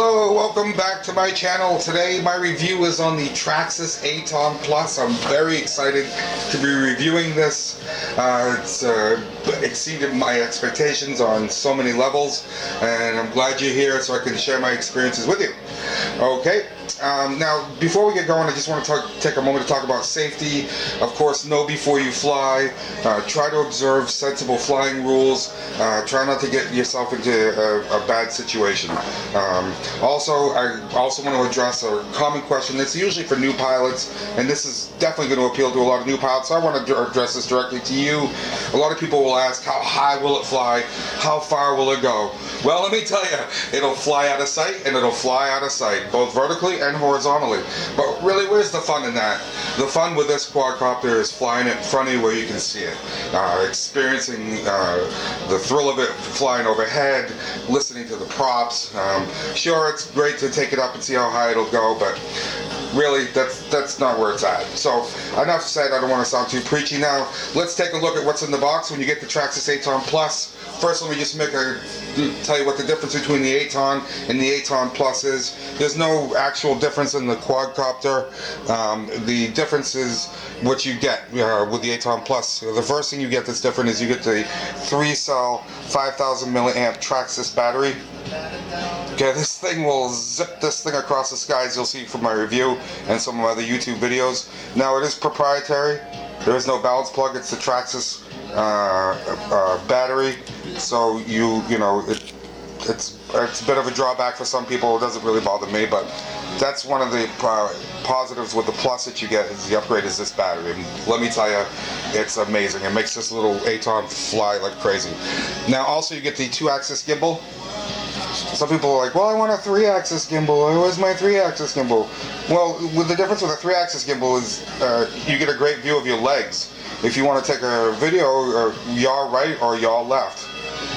Hello, welcome back to my channel. Today my review is on the Traxxas Aton Plus. I'm very excited to be reviewing this. It's exceeded my expectations on so many levels, and I'm glad you're here so I can share my experiences with you. Okay, now before we get going, I just want to take a moment to talk about safety. Of course, know before you fly. Try to observe sensible flying rules. Try not to get yourself into a bad situation. Also, I also want to address a common question that's usually for new pilots, and this is definitely going to appeal to a lot of new pilots, so I want to address this directly to you. A lot of people will ask, how high will it fly? How far will it go? Well, let me tell you, it'll fly out of sight and it'll fly out of sight, both vertically and horizontally. But really, where's the fun in that? The fun with this quadcopter is flying it in front of you where you can see it, experiencing the thrill of it flying overhead, listening to the props. Sure, it's great to take it up and see how high it'll go, but really, that's not where it's at. So, enough said, I don't want to sound too preachy now. Let's take a look at what's in the box when you get the Traxxas Aton Plus. First, let me just tell you what the difference between the Aton and the Aton Plus is. There's no actual difference in the quadcopter. The difference is what you get with the Aton Plus. The first thing you get that's different is you get the 3-cell 5,000 milliamp Traxxas battery. Okay, this thing will zip this thing across the skies. You'll see from my review and some of my other YouTube videos. Now, it is proprietary. There is no balance plug. It's the Traxxas battery. So you know it's a bit of a drawback for some people. It doesn't really bother me, but that's one of the positives with the Plus that you get is the upgrade is this battery. And let me tell you, it's amazing. It makes this little Aton fly like crazy. Now, also you get the 2-axis gimbal. Some people are like, well, I want a 3-axis gimbal. Where's my 3-axis gimbal? Well, with the difference with a 3-axis gimbal is you get a great view of your legs. If you want to take a video, yaw right or yaw left.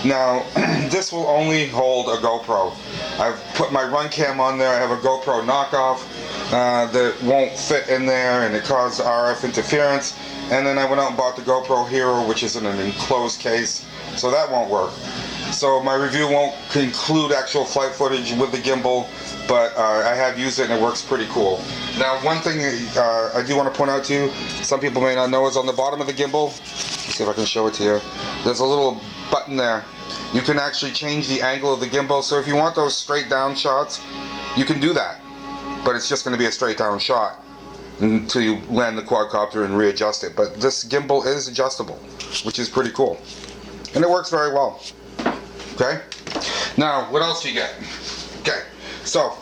Now, this will only hold a GoPro. I've put my run cam on there. I have a GoPro knockoff that won't fit in there, and it caused RF interference. And then I went out and bought the GoPro Hero, which is in an enclosed case, so that won't work. So my review won't include actual flight footage with the gimbal, but I have used it and it works pretty cool. Now, one thing I do want to point out to you, some people may not know, is on the bottom of the gimbal. Let's see if I can show it to you. There's a little button there. You can actually change the angle of the gimbal, so if you want those straight down shots, you can do that. But it's just going to be a straight down shot until you land the quadcopter and readjust it. But this gimbal is adjustable, which is pretty cool. And it works very well. Okay, now what else do you get? Okay, so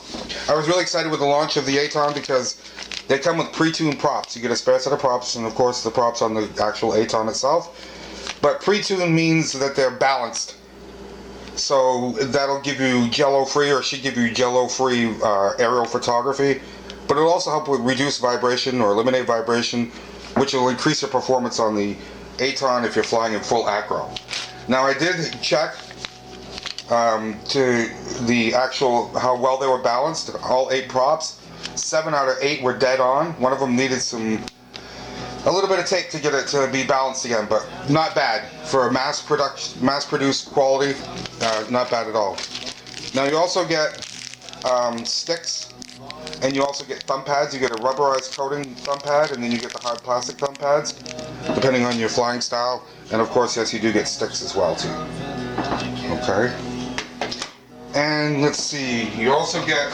I was really excited with the launch of the Aton because they come with pre-tuned props. You get a spare set of props, and of course the props on the actual Aton itself. But pre-tuned means that they're balanced. So that'll give you jello-free, or should give you jello-free aerial photography. But it'll also help with reduce vibration or eliminate vibration, which will increase your performance on the Aton if you're flying in full acro. Now, I did check to the actual how well they were balanced. All 8 props, 7 out of 8 were dead on. One of them needed a little bit of tape to get it to be balanced again, but not bad for a mass-produced quality. Not bad at all. Now, you also get sticks, and you also get thumb pads. You get a rubberized coating thumb pad, and then you get the hard plastic thumb pads, depending on your flying style. And of course, yes, you do get sticks as well too. Okay. And let's see, you also get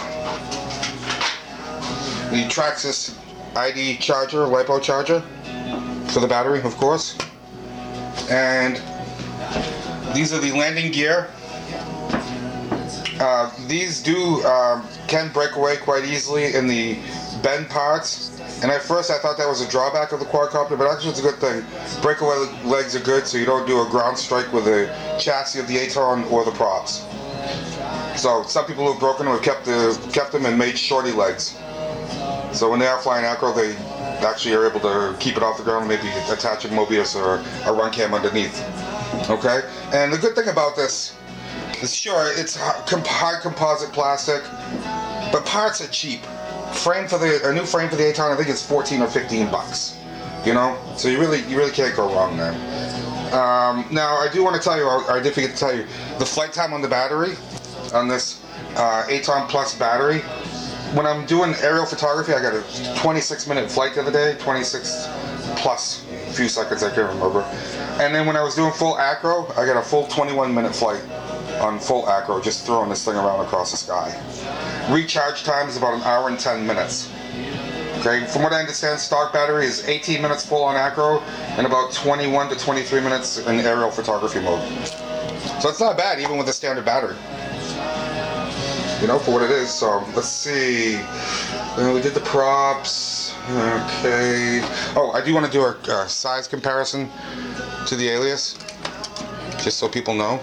the Traxxas ID charger, LiPo charger, for the battery, of course. And these are the landing gear. These can break away quite easily in the bend parts. And at first I thought that was a drawback of the quadcopter, but actually it's a good thing. Breakaway legs are good, so you don't do a ground strike with the chassis of the Aton or the props. So some people who have broken them have kept them and made shorty legs. So when they are flying acro, they actually are able to keep it off the ground and maybe attach a Mobius or a run cam underneath. Okay? And the good thing about this is, sure, it's hard composite plastic, but parts are cheap. A new frame for the Aton, I think it's 14 or 15 bucks. You know? So you really can't go wrong there. Now, I do want to tell you, or I did forget to tell you, the flight time on the battery on this Aton Plus battery. When I'm doing aerial photography, I got a 26-minute flight the other day, 26 plus a few seconds, I can't remember. And then when I was doing full acro, I got a full 21-minute flight on full acro, just throwing this thing around across the sky. Recharge time is about an hour and 10 minutes. Okay, from what I understand, stock battery is 18 minutes full on acro and about 21 to 23 minutes in aerial photography mode. So it's not bad, even with a standard battery. You know, for what it is. So let's see. We did the props. Okay. Oh, I do want to do a size comparison to the Alias, just so people know.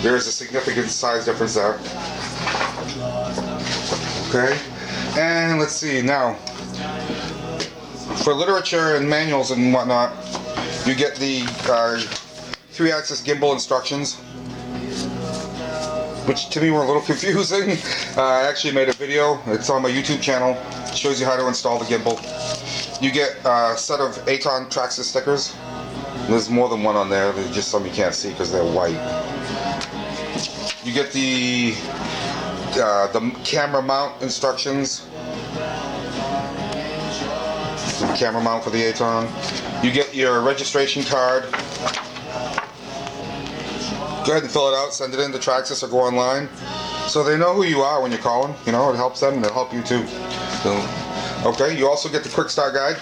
There is a significant size difference there. Okay. And let's see now. For literature and manuals and whatnot, you get the 3-axis gimbal instructions, which to me were a little confusing. I actually made a video. It's on my YouTube channel. It shows you how to install the gimbal. You get a set of Aton Traxxas stickers. There's more than one on there. There's just some you can't see because they're white. You get the camera mount instructions. The camera mount for the Aton. You get your registration card. Go ahead and fill it out, send it in to Traxxas or go online, so they know who you are when you're calling. You know, it helps them and it'll help you too. So, okay, you also get the quick start guide.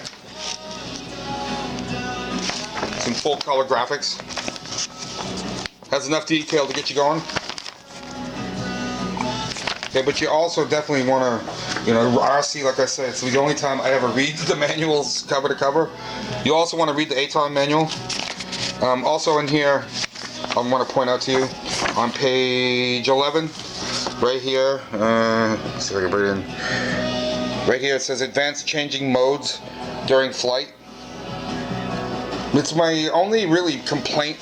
Some full color graphics. Has enough detail to get you going. Okay, but you also definitely want to, you know, RC, like I said, it's the only time I ever read the manuals cover to cover. You also want to read the Aton manual. Also in here, I want to point out to you, on page 11, right here, let's see if I can put it in. Right here it says advanced changing modes during flight. It's my only really complaint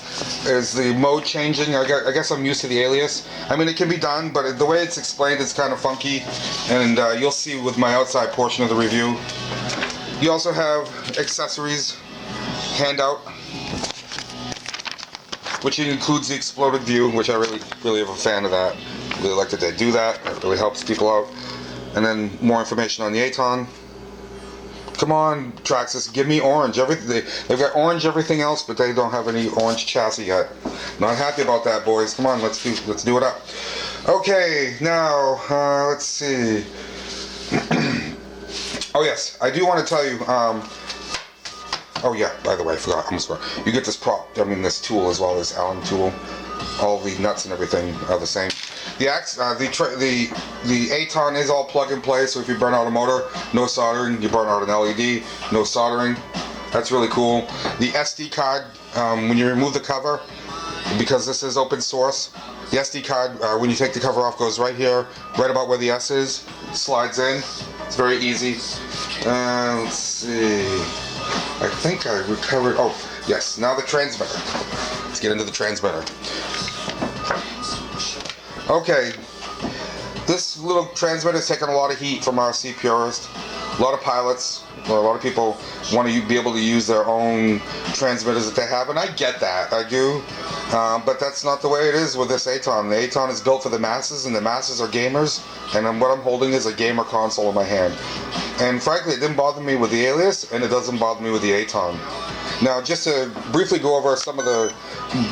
is the mode changing. I guess I'm used to the Alias. I mean, it can be done, but the way it's explained is kind of funky, and you'll see with my outside portion of the review. You also have accessories handout, which includes the exploded view, which I really am a fan of that. Really like that they do that. It really helps people out. And then more information on the Aton. Come on, Traxxas, give me orange. They've got orange everything else, but they don't have any orange chassis yet. Not happy about that, boys. Come on, let's do it up. Okay, now let's see. Oh yes, I do want to tell you. Oh yeah, by the way, I forgot. Almost forgot. You get this this tool as well, this Allen tool. All the nuts and everything are the same. The Aton is all plug and play, so if you burn out a motor, no soldering. You burn out an LED, no soldering. That's really cool. The SD card, when you remove the cover, because this is open source, the SD card, when you take the cover off, goes right here, right about where the S is, slides in. It's very easy. Let's see. I think I recovered. Oh, yes. Now the transmitter. Let's get into the transmitter. Okay, this little transmitter is taking a lot of heat from RC purists. A lot of pilots, or a lot of people want to be able to use their own transmitters that they have, and I get that, I do. But that's not the way it is with this Aton. The Aton is built for the masses, and the masses are gamers, and what I'm holding is a gamer console in my hand. And frankly, it didn't bother me with the Alias, and it doesn't bother me with the Aton. Now, just to briefly go over some of the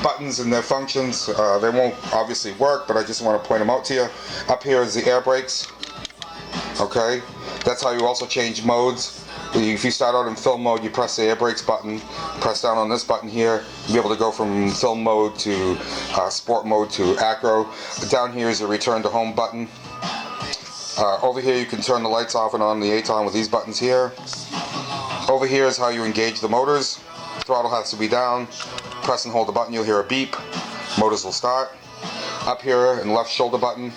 buttons and their functions, they won't obviously work, but I just want to point them out to you. Up here is the air brakes. Okay, that's how you also change modes. If you start out in film mode, you press the air brakes button, press down on this button here, you'll be able to go from film mode to sport mode to acro. But down here is the return to home button. Over here you can turn the lights off and on the Aton with these buttons here. Over here is how you engage the motors. Throttle has to be down. Press and hold the button, you'll hear a beep. Motors will start. Up here in the left shoulder button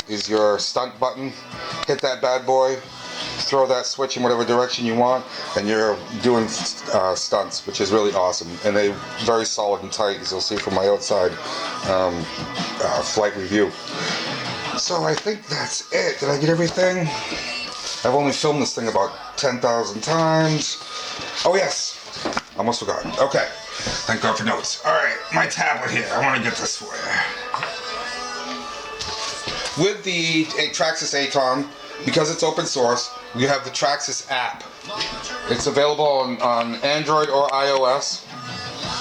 is your stunt button. Hit that bad boy, throw that switch in whatever direction you want, and you're doing stunts, which is really awesome. And they're very solid and tight, as you'll see from my outside flight review. So I think that's it. Did I get everything? I've only filmed this thing about 10,000 times. Oh yes, almost forgot. Okay, thank God for notes. Alright, my tablet here. I want to get this for you. with the Traxxas Aton, because it's open source, we have the Traxxas App. It's available on Android or iOS,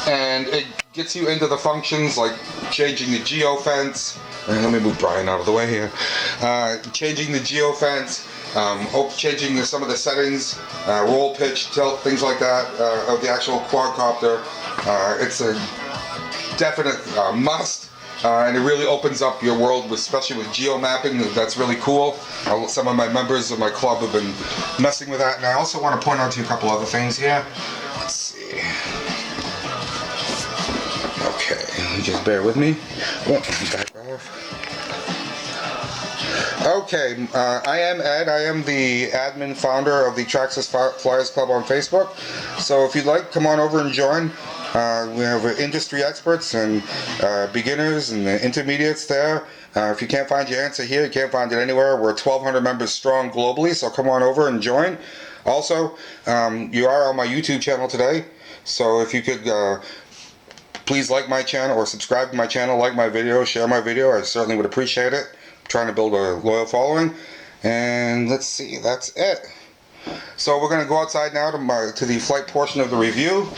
and it gets you into the functions like changing the geofence. And let me move Brian out of the way here. Changing the geofence, changing some of the settings, roll, pitch, tilt, things like that of the actual quadcopter. It's a definite must. And it really opens up your world, especially with geo mapping. That's really cool. Some of my members of my club have been messing with that. And I also want to point out to you a couple other things here. Let's see. Okay, just bear with me. Back off. Okay, I am Ed. I am the admin founder of the Traxxas Flyers Club on Facebook. So if you'd like, come on over and join. We have industry experts and beginners and intermediates there. If you can't find your answer here, you can't find it anywhere. We're 1,200 members strong globally, so come on over and join. Also, you are on my YouTube channel today, so if you could please like my channel or subscribe to my channel, like my video, share my video, I certainly would appreciate it. I'm trying to build a loyal following. And let's see, that's it. So we're going to go outside now to the flight portion of the review.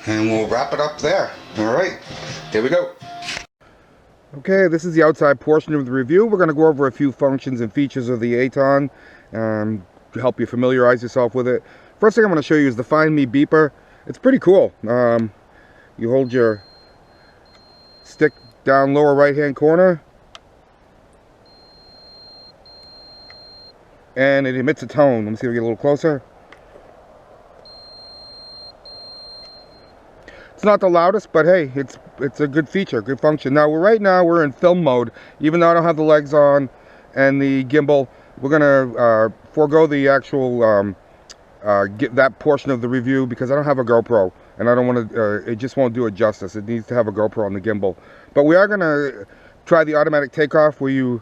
And we'll wrap it up there. Alright, here we go. Okay, this is the outside portion of the review. We're going to go over a few functions and features of the Aton to help you familiarize yourself with it. First thing I'm going to show you is the Find Me beeper. It's pretty cool. You hold your stick down lower right hand corner and it emits a tone. Let me see if we get a little closer. It's not the loudest, but hey, it's a good feature, good function. Now right now we're in film mode. Even though I don't have the legs on and the gimbal, we're gonna forego the actual get that portion of the review because I don't have a GoPro and I don't want to. It just won't do it justice. It needs to have a GoPro on the gimbal. But we are gonna try the automatic takeoff where you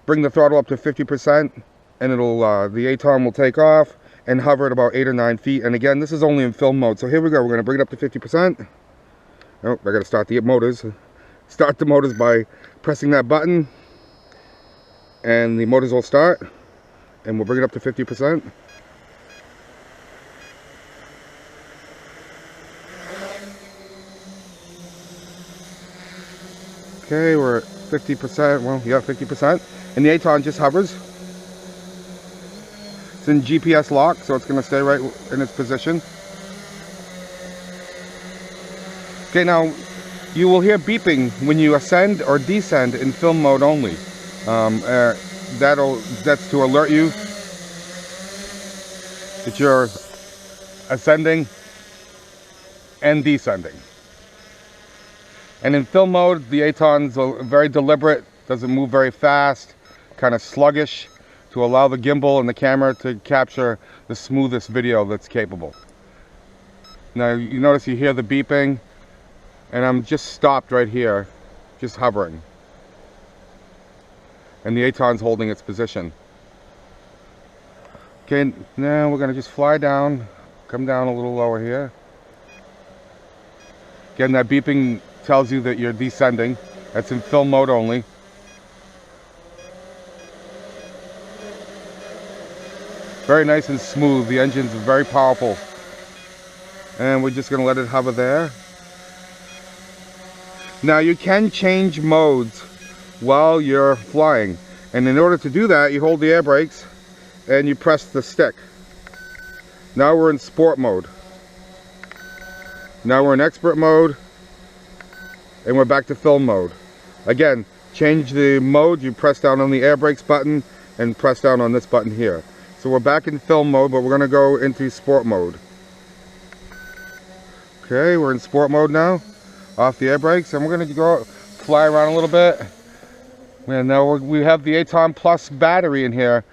bring the throttle up to 50% and it'll the Aton will take off and hover at about 8 or 9 feet. And again, this is only in film mode. So here we go. We're gonna bring it up to 50%. Oh, I gotta start the motors. Start the motors by pressing that button and the motors will start and we'll bring it up to 50%. Okay, we're at 50%, well, yeah, 50%. And the Aton just hovers. It's in GPS lock, so it's gonna stay right in its position. Okay, now you will hear beeping when you ascend or descend in film mode only. That's to alert you that you're ascending and descending. And in film mode, the Aton's very deliberate, doesn't move very fast, kind of sluggish to allow the gimbal and the camera to capture the smoothest video that's capable. Now you notice you hear the beeping. And I'm just stopped right here, just hovering. And the Aton's holding its position. Okay, now we're gonna just fly down, come down a little lower here. Again, that beeping tells you that you're descending. That's in film mode only. Very nice and smooth. The engine's very powerful. And we're just gonna let it hover there. Now you can change modes while you're flying, and in order to do that you hold the air brakes and you press the stick. Now we're in sport mode. Now we're in expert mode and we're back to film mode. Again, change the mode, you press down on the air brakes button and press down on this button here. So we're back in film mode, but we're going to go into sport mode. Okay, we're in sport mode now. Off the air brakes, and we're going to go fly around a little bit. And now we have the Aton Plus battery in here,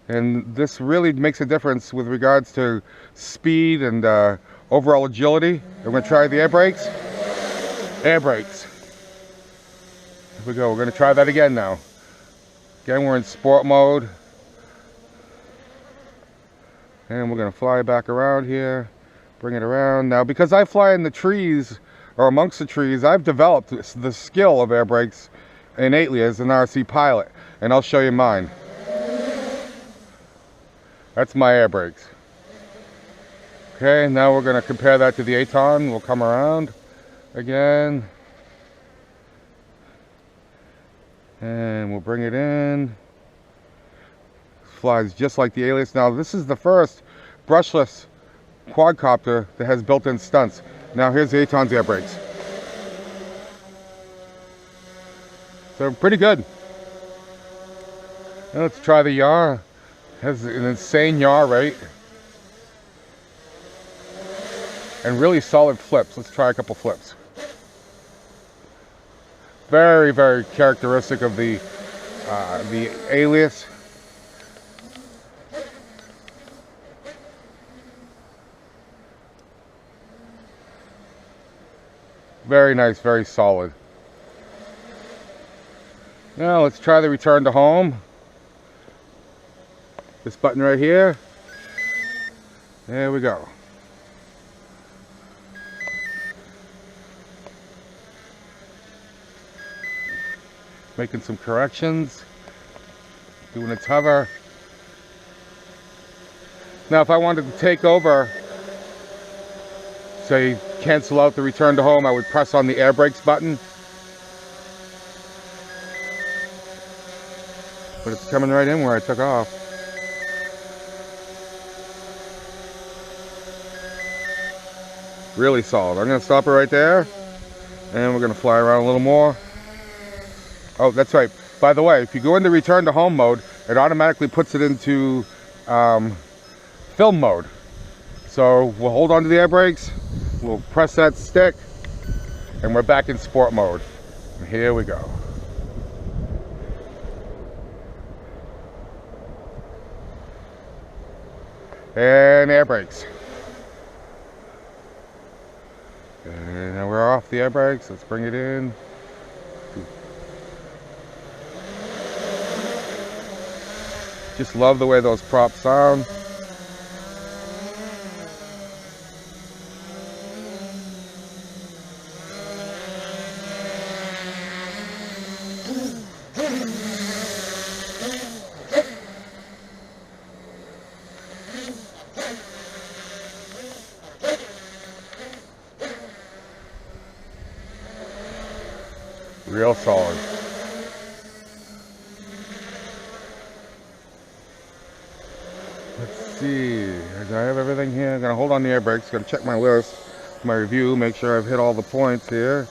and this really makes a difference with regards to speed and overall agility. And we're going to try the air brakes. Air brakes. Here we go. We're going to try that again now. Again, we're in sport mode, and we're going to fly back around here, bring it around. Now, because I fly in the trees or amongst the trees, I've developed the skill of air brakes innately as an RC pilot, and I'll show you mine. That's my air brakes. Okay, now we're going to compare that to the Aton. We'll come around again. And we'll bring it in. Flies just like the Alias. Now this is the first brushless quadcopter that has built-in stunts. Now here's the Aton's air brakes. So pretty good. Now let's try the yaw. Has an insane yaw rate. And really solid flips. Let's try a couple flips. Very, very characteristic of the Alias. Very nice, very solid. Now let's try the return to home. This button right here. There we go. Making some corrections. Doing its hover. Now if I wanted to take over, say cancel out the return to home, I would press on the air brakes button. But it's coming right in where I took off. Really solid. I'm going to stop it right there. And we're going to fly around a little more. Oh, that's right. By the way, if you go into return to home mode, it automatically puts it into film mode. So we'll hold on to the air brakes. We'll press that stick. And we're back in sport mode. And here we go. And air brakes. And now we're off the air brakes. Let's bring it in. Just love the way those props sound. Real solid. Let's see. Do I have everything here? I'm gonna hold on the air brakes. Gotta check my list, my review, make sure I've hit all the points here.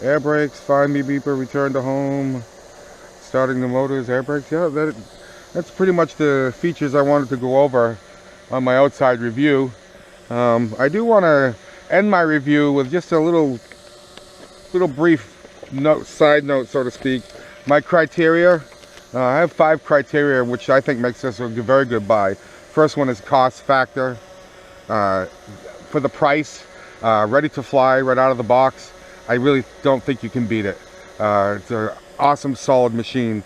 Air brakes, find me beeper, return to home, starting the motors, air brakes. Yeah, that's pretty much the features I wanted to go over on my outside review. I do want to end my review with just a little brief side note, so to speak. My criteria. I have 5 criteria, which I think makes this a very good buy. First one is cost factor. For the price, ready to fly right out of the box, I really don't think you can beat it. It's an awesome, solid machine.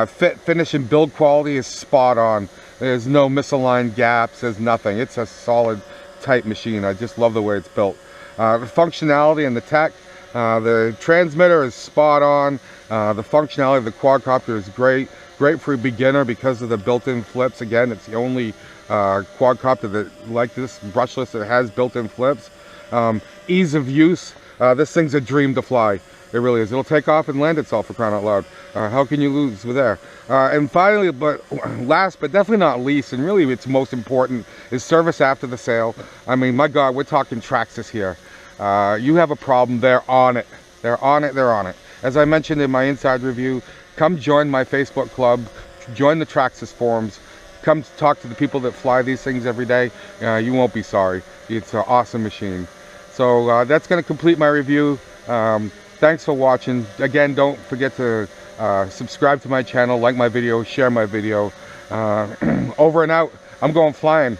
Fit, finish, and build quality is spot on. There's no misaligned gaps, there's nothing. It's a solid, tight machine. I just love the way it's built. The functionality and the tech. The transmitter is spot on. The functionality of the quadcopter is great. Great for a beginner because of the built-in flips. Again, it's the only quadcopter that, like this, brushless, that has built-in flips. Ease of use. This thing's a dream to fly. It really is. It'll take off and land itself, for crying out loud. How can you lose with there? And finally, but last but definitely not least, and really it's most important, is service after the sale. I mean, my God, we're talking Traxxas here. You have a problem, they're on it. They're on it, they're on it. As I mentioned in my inside review, come join my Facebook club, join the Traxxas forums, come talk to the people that fly these things every day. You won't be sorry. It's an awesome machine. So that's going to complete my review. Thanks for watching. Again, don't forget to subscribe to my channel, like my video, share my video. Over and out. I'm going flying.